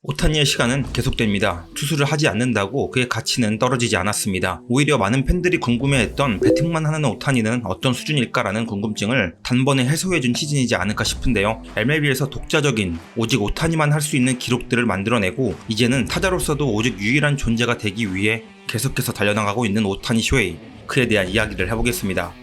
오타니의 시간은 계속됩니다. 투수를 하지 않는다고 그의 가치는 떨어지지 않았습니다. 오히려 많은 팬들이 궁금해했던 배팅만 하는 오타니는 어떤 수준일까라는 궁금증을 단번에 해소해준 시즌이지 않을까 싶은데요. MLB에서 독자적인 오직 오타니만 할 수 있는 기록들을 만들어내고 이제는 타자로서도 오직 유일한 존재가 되기 위해 계속해서 달려나가고 있는 오타니 쇼헤이, 그에 대한 이야기를 해보겠습니다.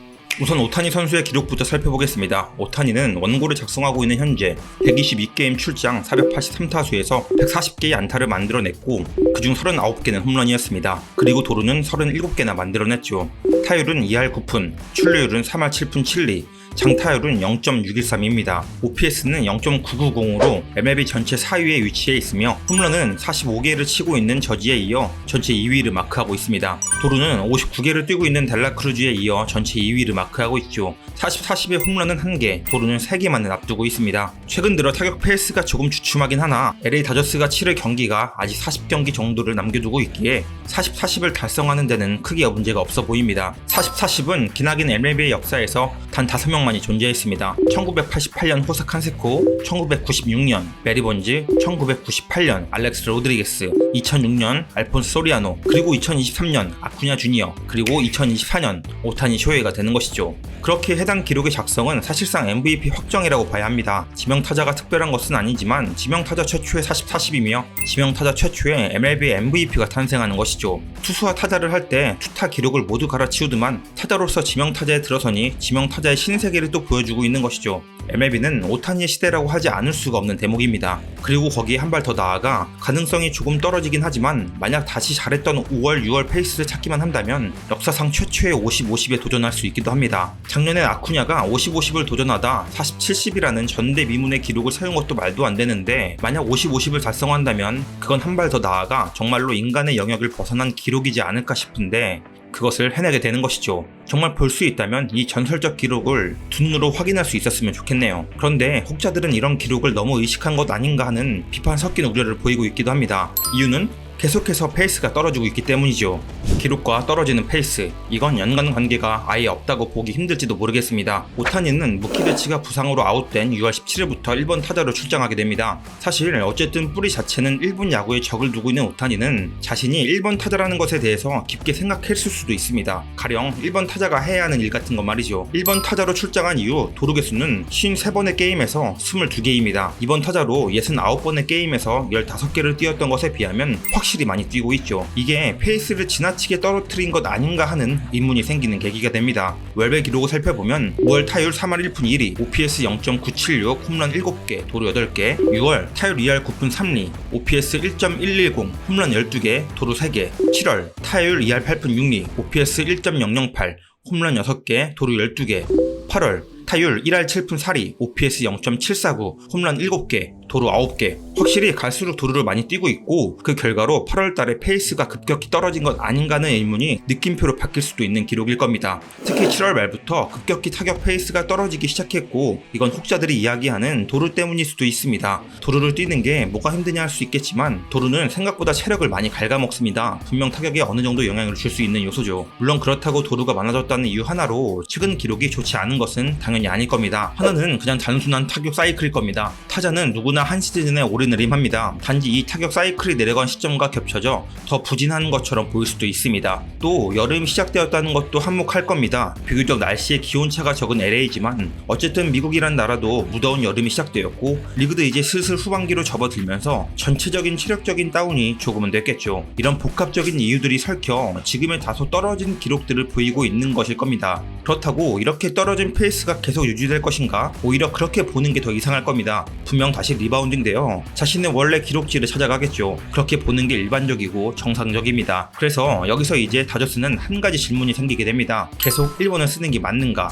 우선 오타니 선수의 기록부터 살펴보겠습니다. 오타니는 원고를 작성하고 있는 현재 122게임 출장 483타수에서 140개의 안타를 만들어냈고 그중 39개는 홈런이었습니다. 그리고 도루는 37개나 만들어냈죠. 타율은 2할 9푼, 출루율은 3할 7푼 7리, 장타율은 0.613입니다. OPS는 0.990으로 MLB 전체 4위에 위치해 있으며 홈런은 45개를 치고 있는 저지에 이어 전체 2위를 마크하고 있습니다. 도루는 59개를 뛰고 있는 델라크루즈에 이어 전체 2위를 마크하고 있죠. 40-40의 홈런은 1개, 도루는 3개만을 앞두고 있습니다. 최근 들어 타격 페이스가 조금 주춤하긴 하나 LA 다저스가 치를 경기가 아직 40경기 정도를 남겨두고 있기에 40-40을 달성하는 데는 크게 문제가 없어 보입니다. 40-40은 기나긴 MLB의 역사에서 단 5명만이 존재했습니다. 1988년 호사 칸세코, 1996년 메리 번즈, 1998년 알렉스 로드리게스, 2006년 알폰소 소리아노, 그리고 2023년 아쿠냐 주니어, 그리고 2024년 오타니 쇼헤이가 되는 것이죠. 그렇게 해당 기록의 작성은 사실상 MVP 확정이라고 봐야 합니다. 지명타자가 특별한 것은 아니지만 지명타자 최초의 40-40이며 지명타자 최초의 MLB MVP가 탄생하는 것이죠. 투수와 타자를 할 때 투타 기록을 모두 갈아치우더만 타자로서 지명타자에 들어서니 지명타자의 신세계를 또 보여주고 있는 것이죠. MLB는 오타니의 시대라고 하지 않을 수가 없는 대목입니다. 그리고 거기에 한 발 더 나아가 가능성이 조금 떨어지긴 하지만 만약 다시 잘했던 5월, 6월 페이스를 찾기만 한다면 역사상 최초의 50-50에 도전할 수 있기도 합니다. 작년에 아쿠냐가 50-50을 도전하다 40-70이라는 전대미문의 기록을 세운 것도 말도 안 되는데 만약 50-50을 달성한다면 그건 한 발 더 나아가 정말로 인간의 영역을 벗어난 기록이지 않을까 싶은데 그것을 해내게 되는 것이죠. 정말 볼 수 있다면 이 전설적 기록을 두 눈으로 확인할 수 있었으면 좋겠네요. 그런데 혹자들은 이런 기록을 너무 의식한 것 아닌가 하는 비판 섞인 우려를 보이고 있기도 합니다. 이유는 계속해서 페이스가 떨어지고 있기 때문이죠. 기록과 떨어지는 페이스, 이건 연관 관계가 아예 없다고 보기 힘들지도 모르겠습니다. 오타니는 무키 베츠가 부상으로 아웃된 6월 17일부터 1번 타자로 출장하게 됩니다. 사실 어쨌든 뿌리 자체는 일본 야구에 적을 두고 있는 오타니는 자신이 1번 타자라는 것에 대해서 깊게 생각했을 수도 있습니다. 가령 1번 타자가 해야 하는 일 같은 것 말이죠. 1번 타자로 출장한 이후 도루 개수는 53번의 게임에서 22개입니다. 2번 타자로 69번의 게임에서 15개를 뛰었던 것에 비하면 확실히 많이 뛰고 있죠. 이게 페이스를 지나치게 떨어뜨린 것 아닌가 하는 의문이 생기는 계기가 됩니다. 웰벨 기록을 살펴보면 5월 타율 3할 1푼 1리, OPS 0.976, 홈런 7개, 도루 8개, 6월 타율 2할 9푼 3리, OPS 1.110, 홈런 12개, 도루 3개, 7월 타율 2할 8푼 6리, OPS 1.008, 홈런 6개, 도루 12개, 8월 타율 1할 7푼 4리, OPS 0.749, 홈런 7개, 도루 9개. 확실히 갈수록 도루를 많이 뛰고 있고 그 결과로 8월달에 페이스가 급격히 떨어진 것 아닌가 하는 의문이 느낌표로 바뀔 수도 있는 기록일 겁니다. 특히 7월 말부터 급격히 타격 페이스가 떨어지기 시작했고 이건 혹자들이 이야기하는 도루 때문일 수도 있습니다. 도루를 뛰는 게 뭐가 힘드냐 할 수 있겠지만 도루는 생각보다 체력을 많이 갉아먹습니다. 분명 타격에 어느 정도 영향을 줄 수 있는 요소죠. 물론 그렇다고 도루가 많아졌다는 이유 하나로 최근 기록이 좋지 않은 것은 당연히 아닐 겁니다. 하나는 그냥 단순한 타격 사이클일 겁니다. 타자는 누구나 한 시즌에 오르내림합니다. 단지 이 타격 사이클이 내려간 시점과 겹쳐져 더 부진한 것처럼 보일 수도 있습니다. 또 여름이 시작되었다는 것도 한몫할 겁니다. 비교적 날씨의 기온차가 적은 LA지만 어쨌든 미국이란 나라도 무더운 여름이 시작되었고 리그도 이제 슬슬 후반기로 접어들면서 전체적인 체력적인 다운이 조금은 됐겠죠. 이런 복합적인 이유들이 설켜 지금의 다소 떨어진 기록들을 보이고 있는 것일 겁니다. 그렇다고 이렇게 떨어진 페이스가 계속 유지될 것인가? 오히려 그렇게 보는 게 더 이상할 겁니다. 분명 다시 리바운딩되어 자신의 원래 기록지를 찾아가겠죠. 그렇게 보는 게 일반적이고 정상적입니다. 그래서 여기서 이제 다저스는 한 가지 질문이 생기게 됩니다. 계속 1번을 쓰는 게 맞는가?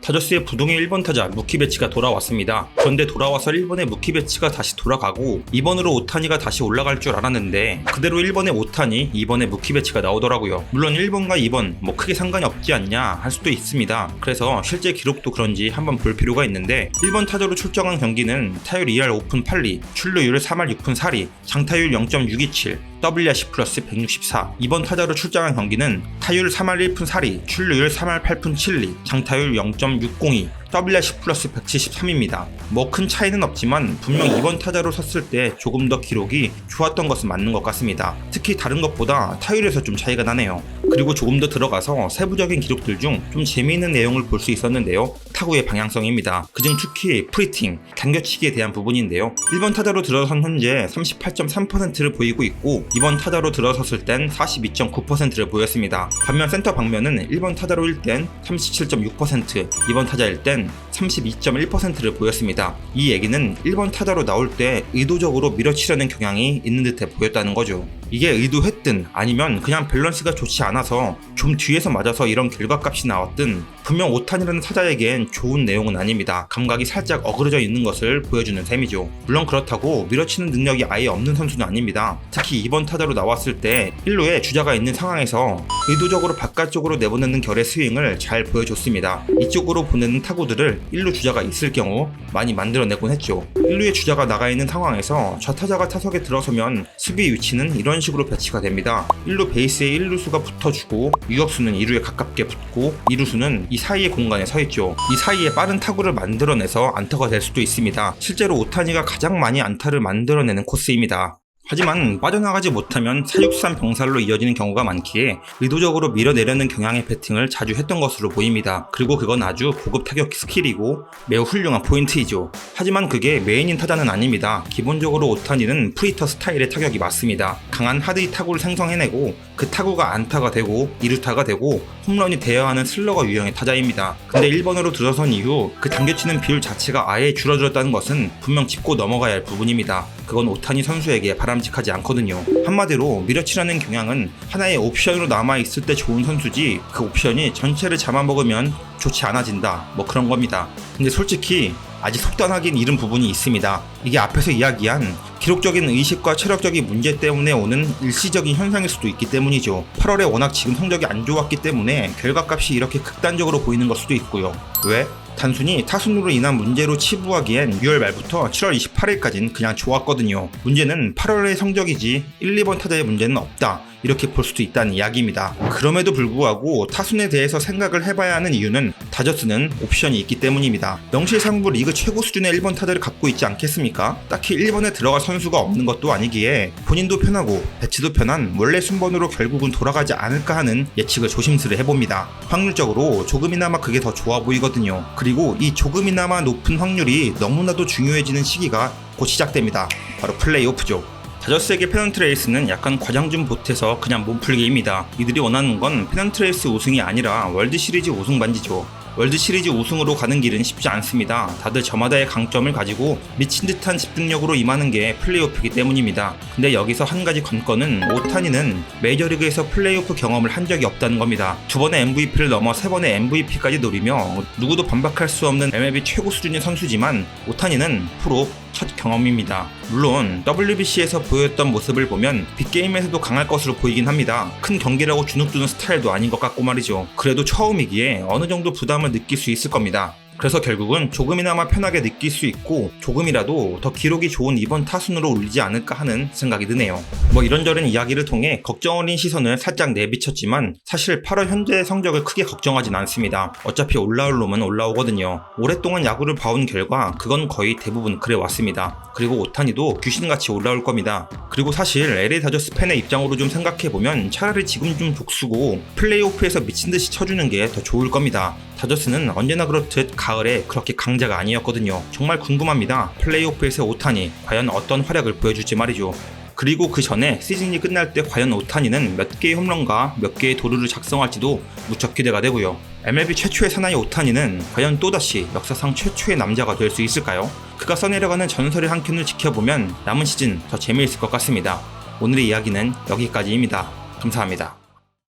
다저스의 부동의 1번 타자 무키 베츠가 돌아왔습니다. 그런데 돌아와서 1번의 무키 베츠가 다시 돌아가고 2번으로 오타니가 다시 올라갈 줄 알았는데 그대로 1번의 오타니, 2번의 무키 베츠가 나오더라고요. 물론 1번과 2번 뭐 크게 상관이 없지 않냐 할 수도 있습니다. 그래서 실제 기록도 그런지 한번 볼 필요가 있는데 1번 타자로 출정한 경기는 타율 2할 5푼 8리, 출루율 3할 6푼 4리, 장타율 0.627, WRC 플러스 164. 2번 타자로 출장한 경기는 타율 3할 1푼 4리, 출루율 3할 8푼 7리, 장타율 0.602, WRC 플러스 173입니다. 뭐 큰 차이는 없지만 분명 2번 타자로 섰을 때 조금 더 기록이 좋았던 것은 맞는 것 같습니다. 특히 다른 것보다 타율에서 좀 차이가 나네요. 그리고 조금 더 들어가서 세부적인 기록들 중 좀 재미있는 내용을 볼 수 있었는데요. 타구의 방향성입니다. 그중 특히 프리팅, 당겨치기에 대한 부분인데요. 1번 타자로 들어선 현재 38.3%를 보이고 있고 2번 타자로 들어섰을 땐 42.9%를 보였습니다. 반면 센터 방면은 1번 타자로일 땐 37.6%, 2번 타자일 땐 32.1%를 보였습니다. 이 얘기는 1번 타자로 나올 때 의도적으로 밀어치려는 경향이 있는 듯해 보였다는 거죠. 이게 의도했든 아니면 그냥 밸런스가 좋지 않아서 좀 뒤에서 맞아서 이런 결과값이 나왔든 분명 오타니라는 타자에겐 좋은 내용은 아닙니다. 감각이 살짝 어그러져 있는 것을 보여주는 셈이죠. 물론 그렇다고 밀어치는 능력이 아예 없는 선수는 아닙니다. 특히 2번 타자로 나왔을 때 1루에 주자가 있는 상황에서 의도적으로 바깥쪽으로 내보내는 결의 스윙을 잘 보여줬습니다. 이쪽으로 보내는 타구들을 1루 주자가 있을 경우 많이 만들어내곤 했죠. 1루에 주자가 나가 있는 상황에서 저 타자가 타석에 들어서면 수비 위치는 이런 식으로 배치가 됩니다. 1루 베이스에 1루수가 붙어주고 유격수는 2루에 가깝게 붙고 2루수는 이 사이의 공간에 서 있죠. 이 사이에 빠른 타구를 만들어내서 안타가 될 수도 있습니다. 실제로 오타니가 가장 많이 안타를 만들어내는 코스입니다. 하지만 빠져나가지 못하면 사육산 병살로 이어지는 경우가 많기에 의도적으로 밀어내려는 경향의 배팅을 자주 했던 것으로 보입니다. 그리고 그건 아주 고급 타격 스킬이고 매우 훌륭한 포인트이죠. 하지만 그게 메인인 타자는 아닙니다. 기본적으로 오타니는 프리터 스타일의 타격이 맞습니다. 강한 하드히 타구를 생성해내고 그 타구가 안타가 되고 2루타가 되고 홈런이 되어야 하는 슬러거 유형의 타자입니다. 근데 1번으로 들어선 이후 그 당겨치는 비율 자체가 아예 줄어들었다는 것은 분명 짚고 넘어가야 할 부분입니다. 그건 오타니 선수에게 바람직하지 않거든요. 한마디로 밀어치려는 경향은 하나의 옵션으로 남아있을 때 좋은 선수지 그 옵션이 전체를 잡아먹으면 좋지 않아진다, 뭐 그런 겁니다. 근데 솔직히 아직 속단하긴 이른 부분이 있습니다. 이게 앞에서 이야기한 기록적인 의식과 체력적인 문제 때문에 오는 일시적인 현상일 수도 있기 때문이죠. 8월에 워낙 지금 성적이 안 좋았기 때문에 결과값이 이렇게 극단적으로 보이는 걸 수도 있고요. 왜? 단순히 타순으로 인한 문제로 치부하기엔 6월 말부터 7월 28일까지는 그냥 좋았거든요. 문제는 8월의 성적이지 1, 2번 타자의 문제는 없다, 이렇게 볼 수도 있다는 이야기입니다. 그럼에도 불구하고 타순에 대해서 생각을 해봐야 하는 이유는 다저스는 옵션이 있기 때문입니다. 명실상부 리그 최고 수준의 1번 타자를 갖고 있지 않겠습니까? 딱히 1번에 들어갈 선수가 없는 것도 아니기에 본인도 편하고 배치도 편한 원래 순번으로 결국은 돌아가지 않을까 하는 예측을 조심스레 해봅니다. 확률적으로 조금이나마 그게 더 좋아 보이거든요. 그리고 이 조금이나마 높은 확률이 너무나도 중요해지는 시기가 곧 시작됩니다. 바로 플레이오프죠. 다저스에게 페넌트레이스는 약간 과장 좀 보태서 그냥 몸풀기입니다. 이들이 원하는 건 페넌트레이스 우승이 아니라 월드시리즈 우승 반지죠. 월드시리즈 우승으로 가는 길은 쉽지 않습니다. 다들 저마다의 강점을 가지고 미친 듯한 집중력으로 임하는 게 플레이오프이기 때문입니다. 근데 여기서 한 가지 관건은 오타니는 메이저리그에서 플레이오프 경험을 한 적이 없다는 겁니다. 2번의 MVP를 넘어 3번의 MVP까지 노리며 누구도 반박할 수 없는 MLB 최고 수준의 선수지만 오타니는 프로 첫 경험입니다. 물론 WBC에서 보였던 모습을 보면 빅게임에서도 강할 것으로 보이긴 합니다. 큰 경기라고 주눅드는 스타일도 아닌 것 같고 말이죠. 그래도 처음이기에 어느 정도 부담을 느낄 수 있을 겁니다. 그래서 결국은 조금이나마 편하게 느낄 수 있고 조금이라도 더 기록이 좋은 이번 타순으로 올리지 않을까 하는 생각이 드네요. 뭐 이런저런 이야기를 통해 걱정 어린 시선을 살짝 내비쳤지만 사실 8월 현재의 성적을 크게 걱정하진 않습니다. 어차피 올라올 놈은 올라오거든요. 오랫동안 야구를 봐온 결과 그건 거의 대부분 그래 왔습니다. 그리고 오타니도 귀신같이 올라올 겁니다. 그리고 사실 LA 다저스 팬의 입장으로 좀 생각해보면 차라리 지금 좀 독수고 플레이오프에서 미친듯이 쳐주는 게 더 좋을 겁니다. 다저스는 언제나 그렇듯 가을에 그렇게 강자가 아니었거든요. 정말 궁금합니다. 플레이오프에서 오타니 과연 어떤 활약을 보여줄지 말이죠. 그리고 그 전에 시즌이 끝날 때 과연 오타니는 몇 개의 홈런과 몇 개의 도루를 작성할지도 무척 기대가 되고요. MLB 최초의 사나이 오타니는 과연 또다시 역사상 최초의 남자가 될 수 있을까요? 그가 써내려가는 전설의 한 켠을 지켜보면 남은 시즌 더 재미있을 것 같습니다. 오늘의 이야기는 여기까지입니다. 감사합니다.